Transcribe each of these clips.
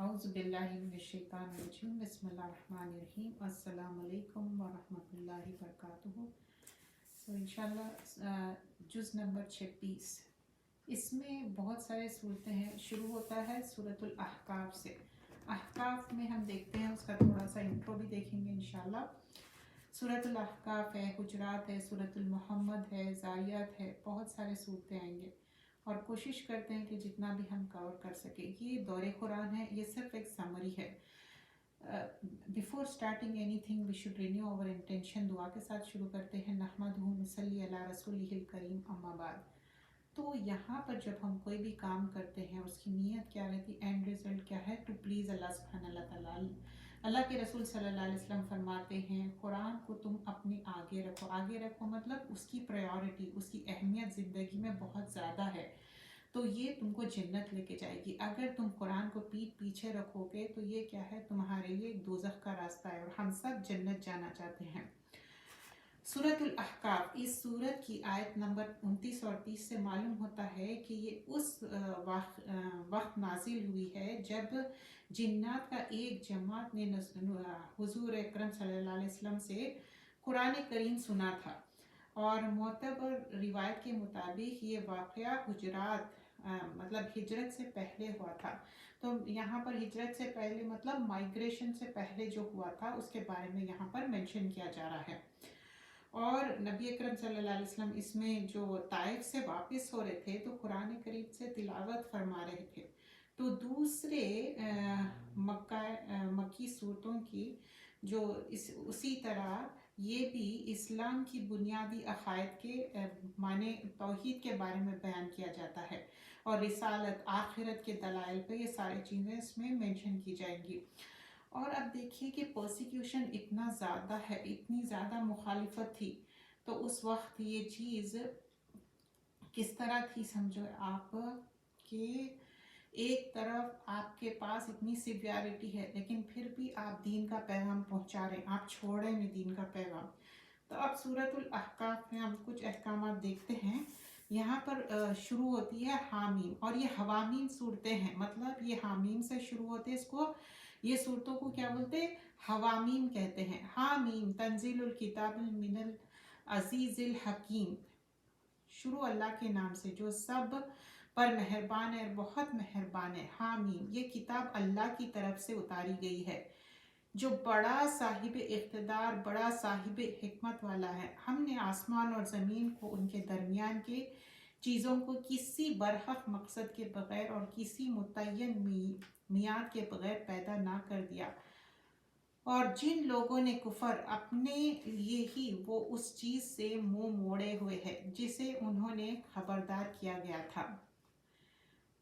اعوذ باللہ من الشیطان الرجیم بسم اللہ الرحمن الرحیم السلام علیکم ورحمۃ اللہ وبرکاتہ. انشاءاللہ جز نمبر 36. اس میں بہت سارے صورتیں ہیں. شروع ہوتا ہے سورۃ الاحقاف سے. احقاف میں ہم دیکھتے ہیں اس کا تھوڑا سا انٹرو بھی دیکھیں گے انشاءاللہ. سورۃ الاحقاف ہے، حجرات ہے، سورۃ المحمد ہے، زاریات ہے، بہت سارے صورتیں آئیں گے اور کوشش کرتے ہیں کہ جتنا بھی ہم کور کر سکیں. یہ دور قرآن ہے، یہ صرف ایک سمری ہے. Before starting anything we should renew our intention. دعا کے ساتھ شروع کرتے ہیں. نحمدہ نصلی علی رسولہ الکریم، اما بعد. تو یہاں پر جب ہم کوئی بھی کام کرتے ہیں اس کی نیت کیا رہتی، اینڈ ریزلٹ کیا ہے؟ ٹو پلیز اللہ سبحانہ اللہ تعالیٰ. اللہ کے رسول صلی اللہ علیہ وسلم فرماتے ہیں قرآن کو تم اپنے آگے رکھو. آگے رکھو مطلب اس کی پریورٹی، اس کی اہمیت زندگی میں بہت زیادہ ہے، تو یہ تم کو جنت لے کے جائے گی. اگر تم قرآن کو پیچھے رکھو گے تو یہ کیا ہے؟ تمہارے لیے ایک دوزخ کا راستہ ہے، اور ہم سب جنت جانا چاہتے ہیں. سورۃ الاحقاف، اس سورت کی آیت نمبر 29 اور 30 سے معلوم ہوتا ہے کہ یہ اس وقت نازل ہوئی ہے جب جنات کا ایک جماعت نے حضور اکرم صلی اللہ علیہ وسلم سے قرآن کریم سنا تھا. اور معتبر روایت کے مطابق یہ واقعہ حجرات مطلب ہجرت سے پہلے ہوا تھا. تو یہاں پر ہجرت سے پہلے مطلب مائگریشن سے پہلے جو ہوا تھا اس کے بارے میں یہاں پر مینشن کیا جا رہا ہے. اور نبی اکرم صلی اللہ علیہ وسلم اس میں جو طائف سے واپس ہو رہے تھے تو قرآن کریم سے تلاوت فرما رہے تھے. تو دوسرے مکی صورتوں کی جو اسی طرح یہ بھی اسلام کی بنیادی عقائد کے معنی توحید کے بارے میں بیان کیا جاتا ہے، اور رسالت، آخرت کے دلائل پہ یہ ساری چیزیں اس میں مینشن کی جائیں گی. اور اب دیکھیے کہ پرسیکیوشن اتنا زیادہ ہے، اتنی زیادہ مخالفت تھی، تو اس وقت یہ چیز کس طرح تھی سمجھو آپ کہ ایک طرف آپ کے پاس اتنی سیویرٹی ہے لیکن پھر بھی آپ دین کا پیغام پہنچا رہے ہیں، آپ چھوڑ رہے ہیں دین کا پیغام. تو اب سورۃ الاحقاف میں ہم کچھ احکامات دیکھتے ہیں. یہاں پر شروع ہوتی ہے حامیم، اور یہ حوامیم صورتیں ہیں. مطلب یہ حامیم سے شروع ہوتے ہیں، اس کو یہ صورتوں کو کیا بولتے ہیں؟ حوامیم کہتے ہیں. حامیم تنزیل الکتاب من العزیز الحکیم. شروع اللہ کے نام سے جو سب پر مہربان ہے، بہت مہربان ہے. حامیم، یہ کتاب اللہ کی طرف سے اتاری گئی ہے جو بڑا صاحب اقتدار، بڑا صاحب حکمت والا ہے. ہم نے آسمان اور زمین کو ان کے درمیان کے چیزوں کو کسی برحق مقصد کے بغیر اور کسی متعین میعاد کے بغیر پیدا نہ کر دیا، اور جن لوگوں نے کفر اپنے لیے ہی وہ اس چیز سے منہ موڑے ہوئے ہے جسے انہوں نے خبردار کیا گیا تھا.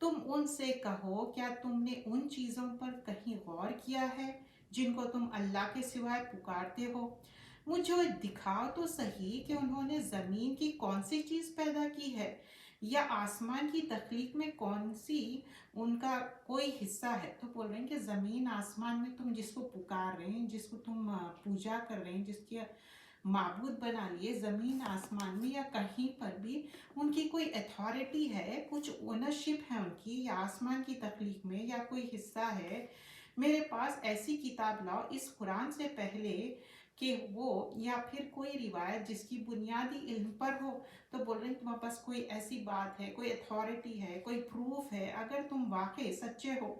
تم ان سے کہو کیا تم نے ان چیزوں پر کہیں غور کیا ہے جن کو تم اللہ کے سوائے پکارتے ہو؟ مجھے دکھاؤ تو صحیح کہ انہوں نے زمین کی کون سی چیز پیدا کی ہے، یا آسمان کی تخلیق میں کون سی ان کا کوئی حصہ ہے. تو بول رہے ہیں کہ زمین آسمان میں تم جس کو پکار رہے ہیں، جس کو تم پوجا کر رہے ہیں، جس کی معبود بنا لیے، زمین آسمان میں یا کہیں پر بھی ان کی کوئی اتھارٹی ہے، کچھ اونرشپ ہے ان کی، یا آسمان کی تخلیق میں یا کوئی حصہ ہے؟ میرے پاس ایسی کتاب لاؤ اس قرآن سے پہلے کہ وہ، یا پھر کوئی روایت جس کی بنیادی علم پر ہو. تو بول رہے ہیں تمہارے پاس کوئی ایسی بات ہے، کوئی اتھارٹی ہے، کوئی پروف ہے. اگر تم واقعی سچے ہو،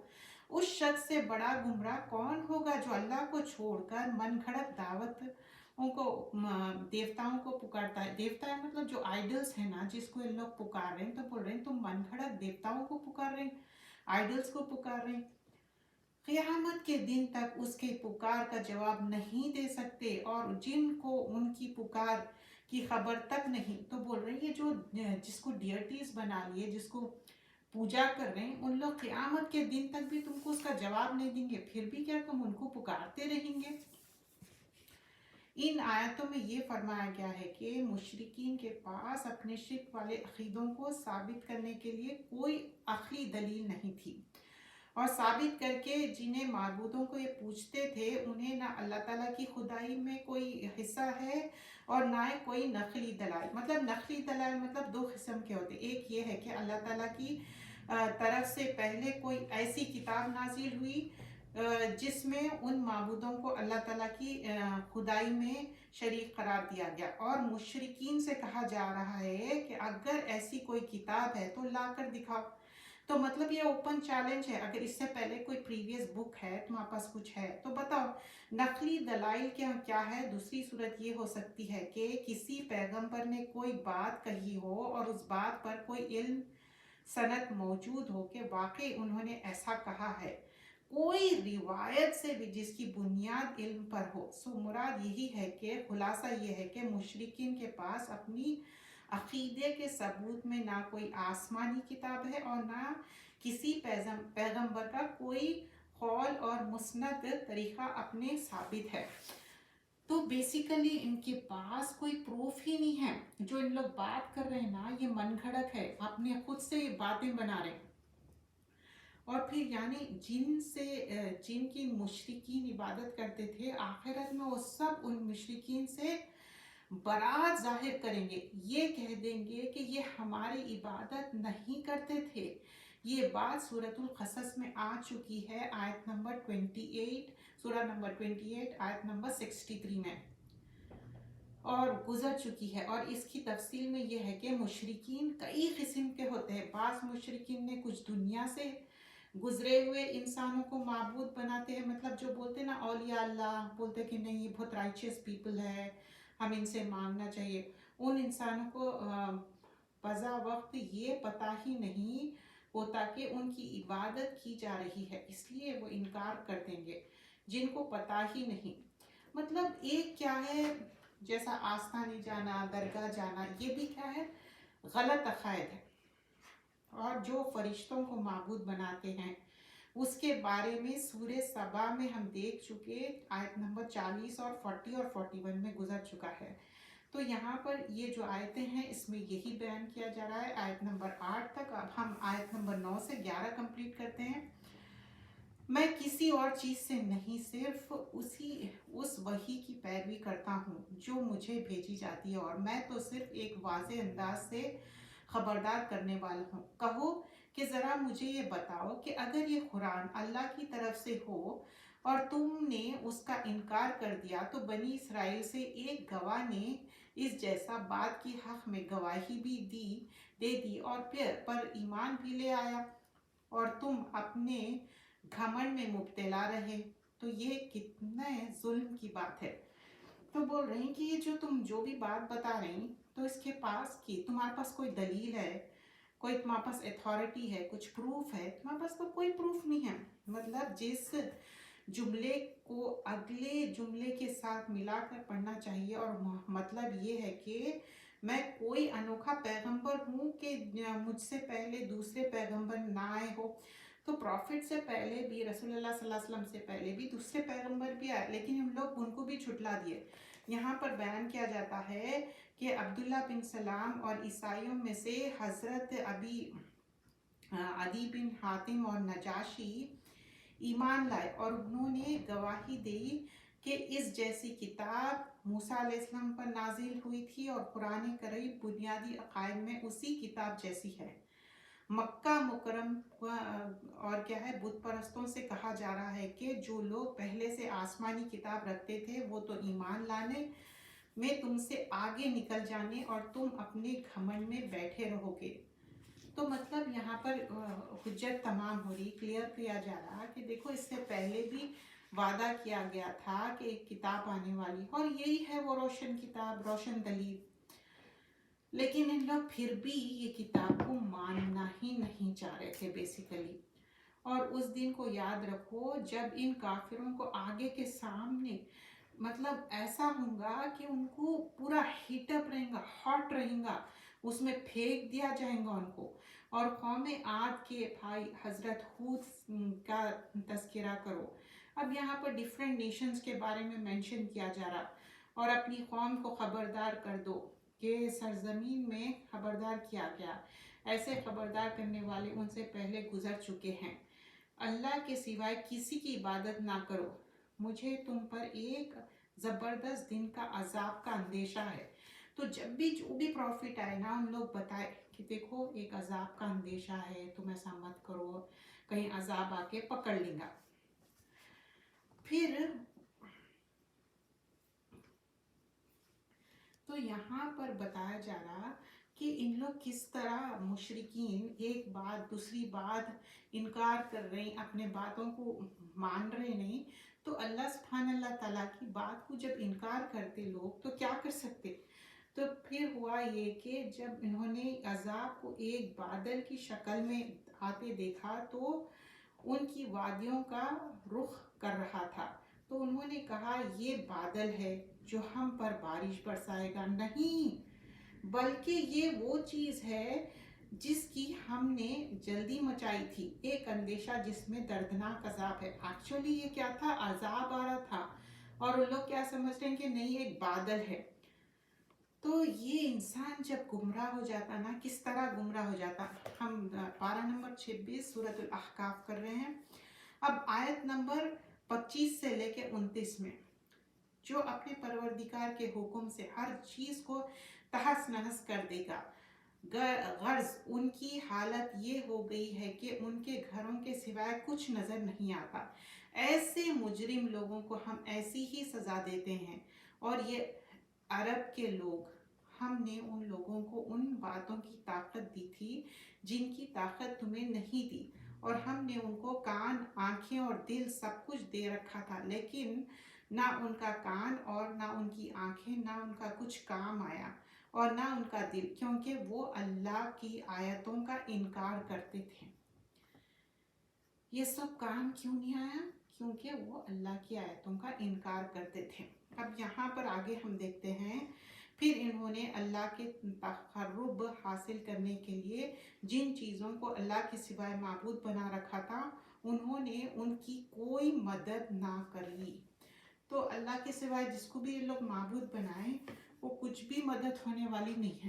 اس شخص سے بڑا گمراہ کون ہوگا جو اللہ کو چھوڑ کر من گھڑت دعوت کو دیوتاؤں کو پکارتا ہے. دیوتا ہے مطلب جو آئیڈلز ہیں نا، جس کو ان لوگ پکار رہے ہیں. تو بول رہے ہیں تم من گھڑت دیوتاؤں کو پکار رہے ہیں، آئیڈلز کو پکار رہے ہیں. قیامت کے دن تک اس کے پکار کا جواب نہیں دے سکتے، اور جن کو ان کی پکار کی خبر تک نہیں. تو بول رہے ہیں یہ جو جس کو ڈیئرٹیز بنا لیے، جس کو پوجا کر رہے ہیں، ان لوگ قیامت کے دن تک بھی تم کو اس کا جواب نہیں دیں گے. پھر بھی کیا تم ان کو پکارتے رہیں گے؟ ان آیتوں میں یہ فرمایا گیا ہے کہ مشرکین کے پاس اپنے شرک والے عقیدوں کو ثابت کرنے کے لیے کوئی عقلی دلیل نہیں تھی، اور ثابت کر کے جنہیں معبودوں کو یہ پوچھتے تھے انہیں نہ اللہ تعالیٰ کی خدائی میں کوئی حصہ ہے اور نہ کوئی نقلی دلائل. مطلب نقلی دلائل مطلب دو قسم کے ہوتے. ایک یہ ہے کہ اللہ تعالیٰ کی तरफ से पहले कोई ऐसी किताब नाजिल हुई जिसमें उन माबूदों को अल्लाह ताला की खुदाई में शरीक करार दिया गया। और मुशरिकीन से कहा जा रहा है कि अगर ऐसी कोई किताब है तो ला कर दिखाओ। तो मतलब ये ओपन चैलेंज है, अगर इससे पहले कोई प्रीवियस बुक है तुम्हारे पास कुछ है तो बताओ। नकली दलाइल क्या है? दूसरी सूरत ये हो सकती है कि किसी पैगंबर ने कोई बात कही हो और उस बात पर कोई इल्म सनद मौजूद हो कि वाकई उन्होंने ऐसा कहा है, कोई रिवायत से भी जिसकी बुनियाद इल्म पर हो। सो मुराद यही है कि खुलासा ये है कि मुशरिकीन के पास अपनी अकीदे के सबूत में ना कोई आसमानी किताब है और ना किसी पैगंबर का कोई कौल और मुस्नद तरीका अपने साबित है। तो बेसिकली इनके पास कोई प्रूफ ही नहीं है। जो इन लोग बात कर रहे हैं ना, ये मनगढ़ंत है, अपने खुद से ये बातें बना रहे हैं। और फिर यानी जिनकी मुशरिकीन इबादत करते थे, आखिरत में वो सब उन मुशरिकीन से बरात जाहिर करेंगे। ये कह देंगे कि ये हमारी इबादत नहीं करते थे। ये बात सूरतुल क़सस में आ चुकी है, आयत नंबर 28, सूरह नंबर 28 आयत नंबर 63 में और गुजर चुकी है। और इसकी तफसील में ये है कि मुशरिकीन कई किस्म के होते हैं। बाज़ मुशरिकीन ने कुछ दुनिया से गुजरे हुए इंसानों को माबूद बनाते हैं, मतलब जो बोलते हैं ना औलिया अल्लाह, बोलते कि नहीं ये बहुत राइचियस पीपल है, हम इनसे मांगना चाहिए। उन इंसानों को बज़ा वक्त ये पता ही नहीं होता कि उनकी इबादत की जा रही है, इसलिए वो इनकार कर देंगे जिनको पता ही नहीं। मतलब एक क्या है, जैसा आस्थानी जाना, दरगाह जाना, ये भी क्या है, गलत अकायद है। और जो फरिश्तों को माबूद बनाते हैं उसके बारे में सूरह सबा में हम देख चुके, आयत नंबर 40 और 40 और 41 में गुजर चुका है। तो यहाँ पर ये जो आयतें हैं इसमें यही बयान किया जा रहा है, आयत नंबर 8 तक। अब हम आयत नंबर 9 से 11 कंप्लीट करते हैं। मैं किसी और चीज़ से नहीं, सिर्फ उस वही की पैरवी करता हूँ जो मुझे भेजी जाती है, और मैं तो सिर्फ एक वाज़ेह अंदाज से खबरदार करने वाला हूँ। कहो कि ज़रा मुझे ये बताओ कि अगर ये कुरान अल्लाह की तरफ से हो और तुमने उसका इनकार कर दिया, तो बनी इसराइल से एक गवाह ने इस जैसा बात की हक में गवाही भी दे दी और फिर पर ईमान भी ले आया, और तुम अपने घमंड में मुब्तला रहे, तो ये कितने जुल्म की बात है। तो बोल रही कि ये जो भी बात बता रही, तो इसके पास कि तुम्हारे पास कोई दलील है, कोई तुम्हारे पास अथॉरिटी है, कुछ प्रूफ है? तुम्हारे पास तो कोई प्रूफ नहीं है। मतलब जिस जुमले को अगले जुमले के साथ मिलाकर पढ़ना चाहिए, और मतलब ये है कि मैं कोई अनोखा पैगंबर हूँ कि मुझसे पहले दूसरे पैगंबर ना आए हो। तो प्रॉफिट से पहले भी, रसूलुल्लाह सल्लल्लाहु अलैहि वसल्लम से पहले भी दूसरे पैगंबर भी आए, लेकिन हम लोग उनको भी छुटला दिए। यहाँ पर बयान किया जाता है कि अब्दुल्ला बिन सलाम और ईसाइयों में से हज़रत अदी बिन हातिम और नजाशी ईमान लाए, और उन्होंने गवाही दी कि इस जैसी किताब मूसा अलैहिस्सलाम पर नाजिल हुई थी और कुरान करीम बुनियादी अकायद में उसी किताब जैसी है। मक्का मुकरम और क्या है, बुत परस्तों से कहा जा रहा है कि जो लोग पहले से आसमानी किताब रखते थे वो तो ईमान लाने में तुमसे आगे निकल जाने और तुम अपने घमंड में बैठे रहोगे। तो मतलब यहाँ पर हुज्जत तमाम हो रही, क्लियर किया जा रहा कि देखो इससे पहले भी वादा किया गया था कि एक किताब आने वाली, और यही है वो रोशन किताब, रोशन दलील। लेकिन इन लोग फिर भी ये किताब को मानना ही नहीं चाह रहे थे बेसिकली। और उस दिन को याद रखो जब इन काफिरों को आगे के सामने मतलब ऐसा होगा कि उनको पूरा हीटअप रहेगा, हॉट रहेगा, उसमें फेंक दिया जाएगा उनको। और कौम आद के भाई हजरत हूद का तस्करा करो। अब यहाँ पर डिफरेंट नेशंस के बारे में मेंशन किया जा रहा, और अपनी कौम को खबरदार कर दो कि सरजमीन में खबरदार किया गया, ऐसे खबरदार करने वाले उनसे पहले गुजर चुके हैं। अल्लाह के सिवाय किसी की इबादत ना करो, मुझे तुम पर एक ज़बरदस्त दिन का अजाब का अंदेशा है। तो जब भी जो भी प्रॉफिट आए ना, उन लोग बताए कि देखो एक अजाब का अंदेशा है, तुम ऐसा मत करो, कहीं अजाब आके पकड़ लेगा। फिर तो यहाँ पर बताया जा रहा कि इन लोग किस तरह मुशरिकीन एक बात दूसरी बात इनकार कर रहे हैं, अपने बातों को मान रहे नहीं। तो अल्लाह सुब्हान अल्लाह ताला की बात को जब इनकार करते लोग तो क्या कर सकते। तो फिर हुआ ये कि जब इन्होंने अजाब को एक बादल की शक्ल में आते देखा तो उनकी वादियों का रुख कर रहा था। तो उन्होंने कहा ये बादल है जो हम पर बारिश बरसाएगा, नहीं बल्कि ये वो चीज़ है जिसकी हमने जल्दी मचाई थी, एक अंदेशा जिसमें दर्दनाक अजाब है। एक्चुअली ये क्या था, अजाब आ रहा था और वो लोग क्या समझ रहे हैं कि नहीं एक बादल है। तो ये इंसान जब गुमराह हो जाता ना, किस तरह गुमराह हो जाता। हम पारा नंबर 26 सूरतुल अहकाफ कर रहे हैं। अब आयत नंबर 25 से लेके 29 में, जो अपने परवरदिगार के हुक्म से हर चीज़ को तहस नहस कर देगा। गर्ज उनकी हालत ये हो गई है कि उनके घरों के सिवाय कुछ नज़र नहीं आता। ऐसे मुजरिम लोगों को हम ऐसी ही सज़ा देते हैं। और ये अरब के लोग, हमने उन लोगों को उन बातों की ताकत दी थी जिनकी ताकत तुम्हें नहीं दी, और हमने उनको कान, आंखें और दिल सब कुछ दे रखा था, लेकिन ना उनका कान और ना उनकी आंखें, ना उनका कुछ काम आया और ना उनका दिल, क्योंकि वो अल्लाह की आयतों का इनकार करते थे। ये सब काम क्यों नहीं आया, क्योंकि वो अल्लाह की आयतों का इनकार करते थे। अब यहाँ पर आगे हम देखते हैं, फिर इन्होंने अल्लाह के तक़र्रुब हासिल करने के लिए जिन चीज़ों को अल्लाह के सिवाय माबूद बना रखा था, उन्होंने उनकी कोई मदद ना करी। तो अल्लाह के सिवाय जिसको भी ये लोग माबूद बनाए, वो कुछ भी मदद होने वाली नहीं है।